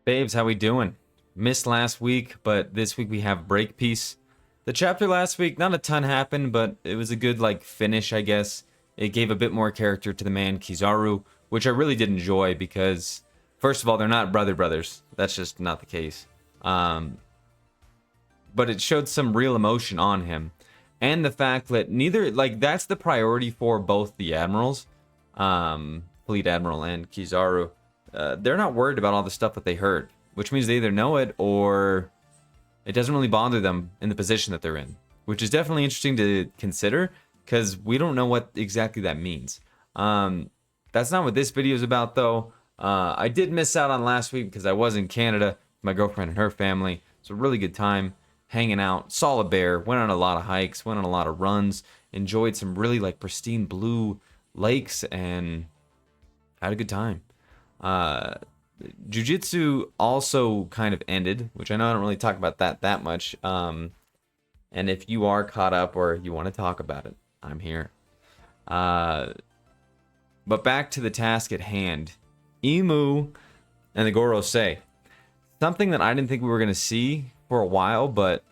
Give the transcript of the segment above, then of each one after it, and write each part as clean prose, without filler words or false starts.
Babes, how we doing? Missed last week, but this week we have Break Piece. The chapter last week, not a ton happened, but it was a good finish, I guess. It gave a bit more character to the man Kizaru, which I really did enjoy because, first of all, they're not brothers. That's just not the case. But it showed some real emotion on him, and the fact that that's the priority for both the admirals, Fleet Admiral and Kizaru. They're not worried about all the stuff that they heard, which means they either know it or it doesn't really bother them in the position that they're in, which is definitely interesting to consider because we don't know what exactly that means. That's not what this video is about, though. I did miss out on last week because I was in Canada with my girlfriend and her family. It's a really good time hanging out, saw a bear, went on a lot of hikes, went on a lot of runs, enjoyed some really pristine blue lakes, and had a good time. Jiu-Jitsu also kind of ended, which I know I don't really talk about that much. And if you are caught up or you want to talk about it, I'm here. But back to the task at hand. Imu and the Gorosei. Something that I didn't think we were going to see for a while, but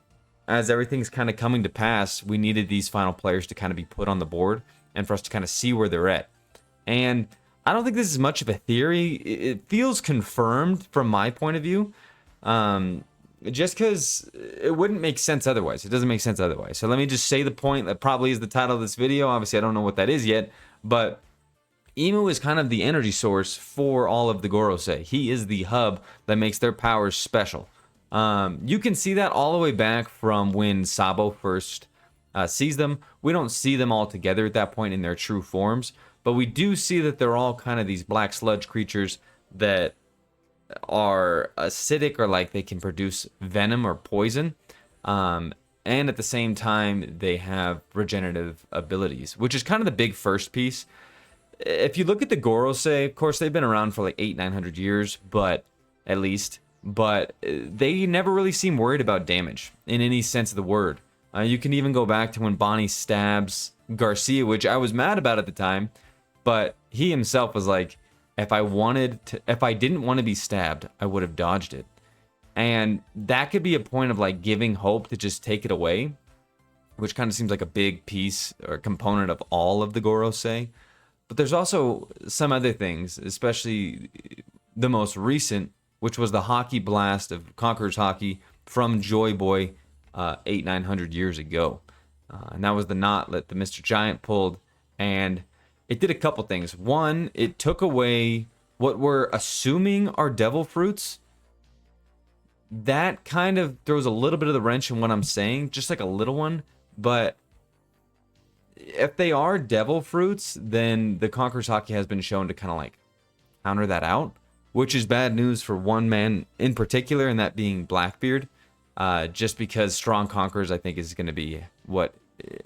as everything's kind of coming to pass, we needed these final players to kind of be put on the board and for us to kind of see where they're at. And I don't think this is much of a theory. It feels confirmed from my point of view. Just because it wouldn't make sense otherwise. It doesn't make sense otherwise. So let me just say the point that probably is the title of this video. Obviously, I don't know what that is yet. But Imu is kind of the energy source for all of the Gorosei. He is the hub that makes their powers special. You can see that all the way back from when Sabo first sees them. We don't see them all together at that point in their true forms. But we do see that they're all kind of these black sludge creatures that are acidic or they can produce venom or poison. And at the same time, they have regenerative abilities, which is kind of the big first piece. If you look at the Gorosei, of course, they've been around for 800-900 years, but at least. But they never really seem worried about damage in any sense of the word. You can even go back to when Bonnie stabs Garcia, which I was mad about at the time. But he himself was like, if I didn't want to be stabbed, I would have dodged it. And that could be a point of giving hope to just take it away, which kind of seems like a big piece or component of all of the Gorosei. But there's also some other things, especially the most recent, which was the hockey blast of Conqueror's Hockey from Joy Boy 800-900 years ago. And that was the knot that the Mr. Giant pulled, and it did a couple things. One, it took away what we're assuming are devil fruits. That kind of throws a little bit of the wrench in what I'm saying, just a little one. But if they are devil fruits, then the Conqueror's Hockey has been shown to kind of counter that out, which is bad news for one man in particular, and that being Blackbeard. Just because Strong Conquerors, I think, is going to be what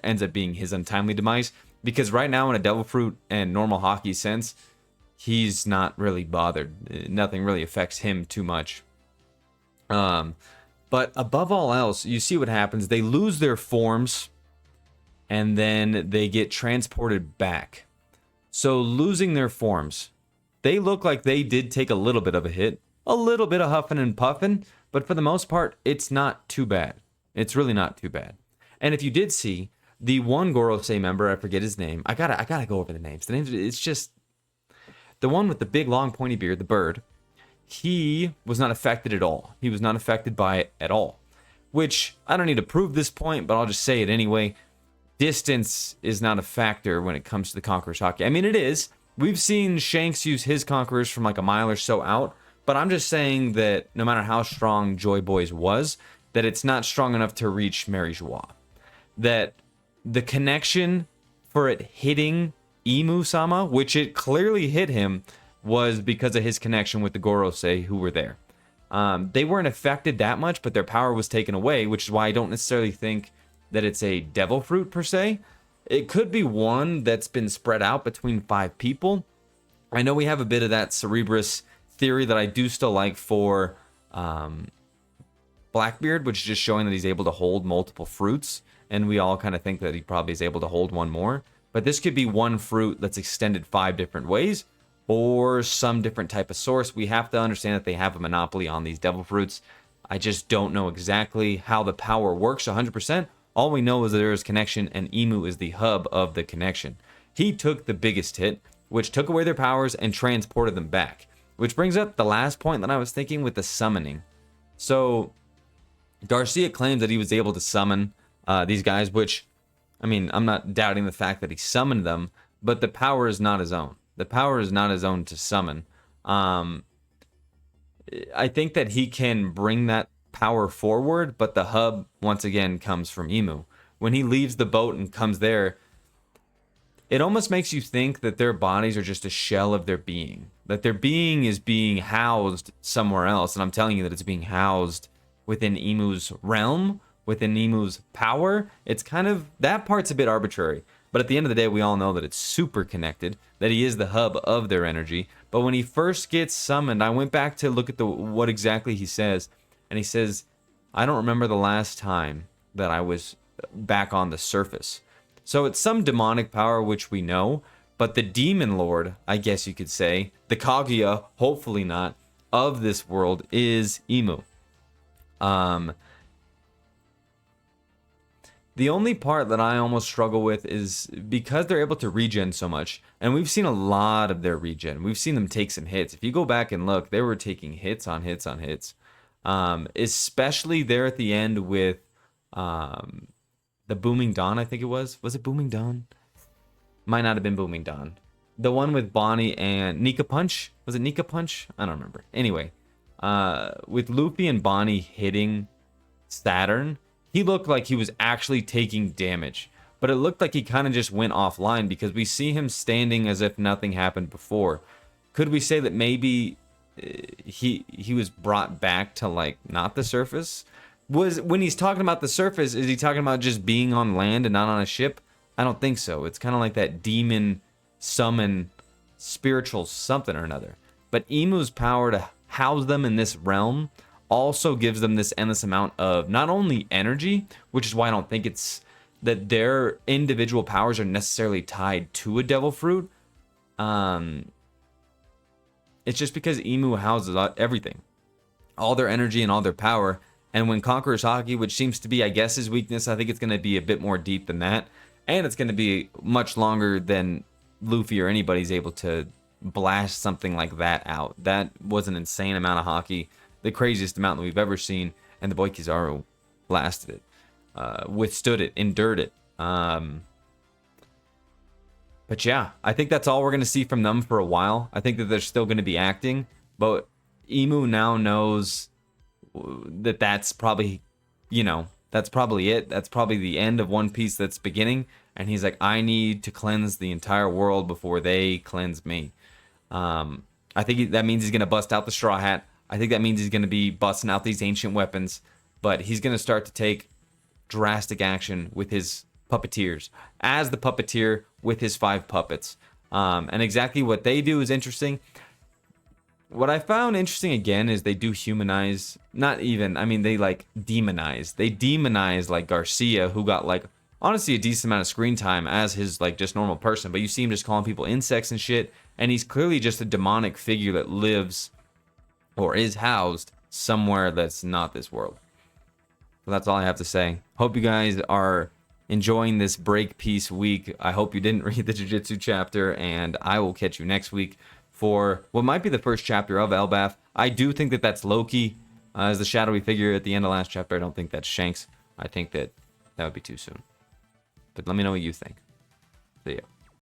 ends up being his untimely demise. Because right now, in a devil fruit and normal hockey sense, he's not really bothered. Nothing really affects him too much. But above all else, you see what happens. They lose their forms, and then they get transported back. So losing their forms, they look like they did take a little bit of a hit. A little bit of huffing and puffing. But for the most part, it's not too bad. It's really not too bad. And if you did see, the one Gorosei member, I forget his name. I gotta go over the names. The names, it's just the one with the big long pointy beard, the bird. He was not affected at all. He was not affected by it at all. Which I don't need to prove this point, but I'll just say it anyway. Distance is not a factor when it comes to the Conqueror's Hockey. I mean, it is. We've seen Shanks use his Conquerors from a mile or so out. But I'm just saying that no matter how strong Joy Boy's was, that it's not strong enough to reach Mary Joie. That the connection for it hitting Imu-sama, which it clearly hit him, was because of his connection with the Gorosei who were there. They weren't affected that much, but their power was taken away, which is why I don't necessarily think that it's a devil fruit per se. It could be one that's been spread out between 5 people. I know we have a bit of that Cerebrus theory that I do still like for Blackbeard, which is just showing that he's able to hold multiple fruits. And we all kind of think that he probably is able to hold one more. But this could be one fruit that's extended 5 different ways. or some different type of source. We have to understand that they have a monopoly on these devil fruits. I just don't know exactly how the power works 100%. All we know is that there is connection, and Imu is the hub of the connection. He took the biggest hit, which took away their powers and transported them back. Which brings up the last point that I was thinking with the summoning. So, Garcia claims that he was able to summon these guys, which, I mean, I'm not doubting the fact that he summoned them, but the power is not his own. The power is not his own to summon. I think that he can bring that power forward, but the hub, once again, comes from Imu. When he leaves the boat and comes there, it almost makes you think that their bodies are just a shell of their being. That their being is being housed somewhere else. And I'm telling you that it's being housed within Imu's realm, within Imu's power. It's kind of, that part's a bit arbitrary. But at the end of the day, we all know that it's super connected, that he is the hub of their energy. But when he first gets summoned, I went back to look at what exactly he says. And he says, I don't remember the last time that I was back on the surface. So it's some demonic power, which we know, but the demon lord, I guess you could say, the Kaguya, hopefully not, of this world is Imu. The only part that I almost struggle with is because they're able to regen so much, and we've seen a lot of their regen. We've seen them take some hits. If you go back and look, they were taking hits on hits on hits. Especially there at the end with the Booming Dawn, I think it was. Was it Booming Dawn? Might not have been Booming Dawn. The one with Bonnie and Nika Punch. Was it Nika Punch? I don't remember. Anyway, with Luffy and Bonnie hitting Saturn, he looked like he was actually taking damage. But it looked like he kind of just went offline because we see him standing as if nothing happened before. Could we say that maybe he was brought back to, like, not the surface? When he's talking about the surface, is he talking about just being on land and not on a ship? I don't think so. It's kind of like that demon summon spiritual something or another. But Imu's power to house them in this realm also gives them this endless amount of not only energy, which is why I don't think it's that their individual powers are necessarily tied to a devil fruit. It's just because Imu houses everything, all their energy and all their power. And when Conqueror's Haki, which seems to be, I guess, his weakness, I think it's going to be a bit more deep than that. And it's going to be much longer than Luffy or anybody's able to blast something like that out. That was an insane amount of Haki, the craziest amount that we've ever seen. And the boy Kizaru blasted it, withstood it, endured it. But yeah, I think that's all we're going to see from them for a while. I think that they're still going to be acting. But Imu now knows that that's probably, that's probably it. That's probably the end of One Piece that's beginning. And he's like, I need to cleanse the entire world before they cleanse me. I think that means he's going to bust out the Straw Hat. I think that means he's going to be busting out these ancient weapons. But he's going to start to take drastic action with his puppeteers. As the puppeteer with his 5 puppets. And exactly what they do is interesting. What I found interesting again is they do humanize, they like demonize. They demonize like Garcia, who got like honestly a decent amount of screen time as his like just normal person, but you see him just calling people insects and shit, and he's clearly just a demonic figure that lives or is housed somewhere that's not this world. So that's all I have to say. Hope you guys are enjoying this break piece week. I hope you didn't read the Jujutsu chapter, and I will catch you next week for what might be the first chapter of Elbaf. I do think that that's Loki as the shadowy figure at the end of last chapter. I don't think that's Shanks. I think that would be too soon. But let me know what you think. See ya.